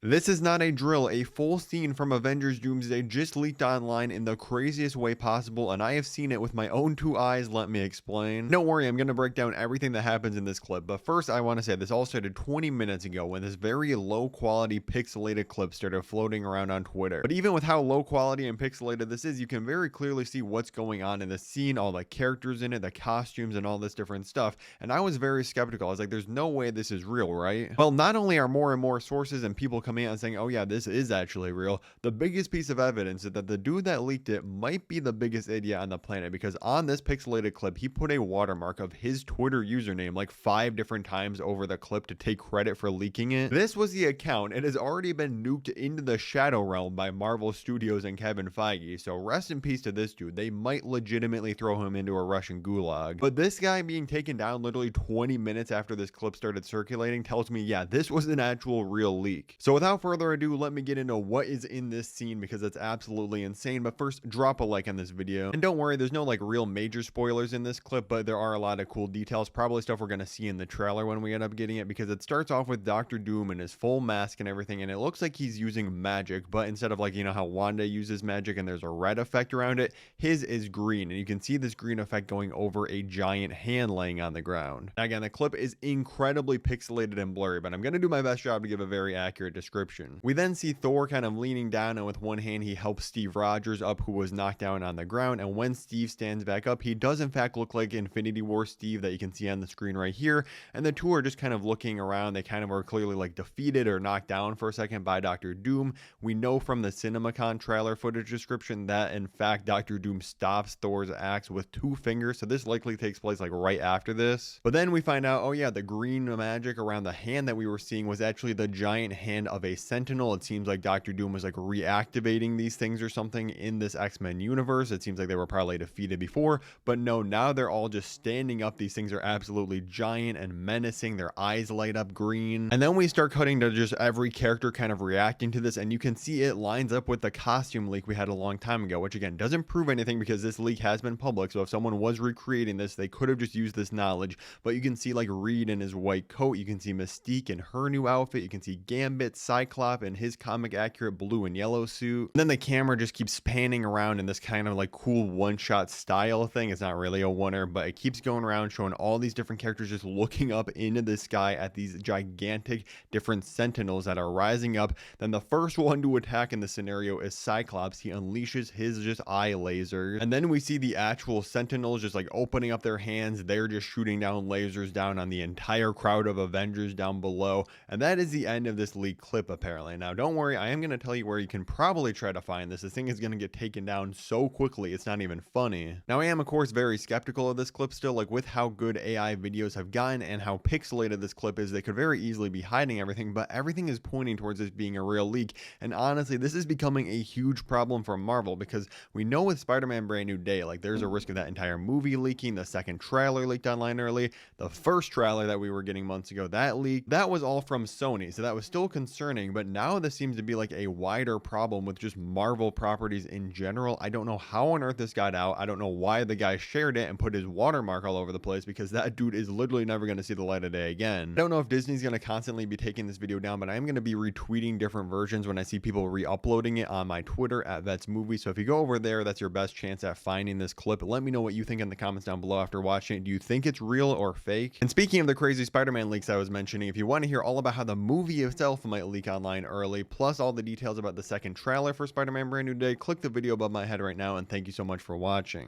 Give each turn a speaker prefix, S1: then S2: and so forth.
S1: This is not a drill. A full scene from Avengers Doomsday just leaked online in the craziest way possible, and I have seen it with my own two eyes. Let me explain. Don't worry, I'm going to break down everything that happens in this clip, but first I want to say this all started 20 minutes ago when this very low quality pixelated clip started floating around on Twitter. But even with how low quality and pixelated this is, you can very clearly see what's going on in the scene, all the characters in it, the costumes, and all this different stuff. And I was very skeptical. I was like, there's no way this is real, right? Well, not only are more and more sources and people coming out and saying, oh yeah, this is actually real, the biggest piece of evidence is that the dude that leaked it might be the biggest idiot on the planet, because on this pixelated clip, he put a watermark of his Twitter username like 5 different times over the clip to take credit for leaking it. This was the account. It has already been nuked into the shadow realm by Marvel Studios and Kevin Feige, so rest in peace to this dude. They might legitimately throw him into a Russian gulag. But this guy being taken down literally 20 minutes after this clip started circulating tells me, yeah, this was an actual real leak. So without further ado, let me get into what is in this scene, because it's absolutely insane. But first, drop a like on this video. And don't worry, there's no like real major spoilers in this clip, but there are a lot of cool details, probably stuff we're going to see in the trailer when we end up getting it, because it starts off with Doctor Doom in his full mask and everything, and it looks like he's using magic, but instead of like, you know how Wanda uses magic and there's a red effect around it, his is green, and you can see this green effect going over a giant hand laying on the ground. Now, again, the clip is incredibly pixelated and blurry, but I'm going to do my best job to give a very accurate description. We then see Thor kind of leaning down, and with one hand he helps Steve Rogers up, who was knocked down on the ground, and when Steve stands back up, he does in fact look like Infinity War Steve that you can see on the screen right here, and the two are just kind of looking around. They kind of are clearly like defeated or knocked down for a second by Doctor Doom. We know from the CinemaCon trailer footage description that in fact Doctor Doom stops Thor's axe with 2 fingers, so this likely takes place like right after this. But then we find out, oh yeah, the green magic around the hand that we were seeing was actually the giant hand of a sentinel. It seems like Doctor Doom was like reactivating these things or something in this X-Men universe. It seems like they were probably defeated before, but no, now they're all just standing up. These things are absolutely giant and menacing. Their eyes light up green. And then we start cutting to just every character kind of reacting to this, and you can see it lines up with the costume leak we had a long time ago, which again doesn't prove anything because this leak has been public, so if someone was recreating this, they could have just used this knowledge. But you can see like Reed in his white coat, you can see Mystique in her new outfit, you can see Gambit, Cyclops in his comic accurate blue and yellow suit. And then the camera just keeps panning around in this kind of like cool one-shot style thing. It's not really a oneer, but it keeps going around showing all these different characters just looking up into the sky at these gigantic different sentinels that are rising up. Then the first one to attack in the scenario is Cyclops. He unleashes his just eye lasers, and then we see the actual sentinels just like opening up their hands. They're just shooting down lasers down on the entire crowd of Avengers down below, and that is the end of this leak clip apparently. Now don't worry, I am going to tell you where you can probably try to find this. This thing is going to get taken down so quickly it's not even funny. Now I am of course very skeptical of this clip still, like with how good AI videos have gotten and how pixelated this clip is, they could very easily be hiding everything, but everything is pointing towards this being a real leak. And honestly, this is becoming a huge problem for Marvel, because we know with Spider-Man Brand New Day, like there's a risk of that entire movie leaking. The second trailer leaked online early. The first trailer that we were getting months ago, that leaked. That was all from Sony, so that was still concerning, but now this seems to be like a wider problem with just Marvel properties in general. I don't know how on earth this got out. I don't know why the guy shared it and put his watermark all over the place, because that dude is literally never going to see the light of day again. I don't know if Disney's going to constantly be taking this video down, but I am going to be retweeting different versions when I see people re-uploading it on my Twitter at Vets Movie. So if you go over there, that's your best chance at finding this clip. Let me know what you think in the comments down below after watching it. Do you think it's real or fake? And speaking of the crazy Spider-Man leaks I was mentioning, if you want to hear all about how the movie itself might leak online early, plus all the details about the second trailer for Spider-Man Brand New Day, click the video above my head right now, and thank you so much for watching.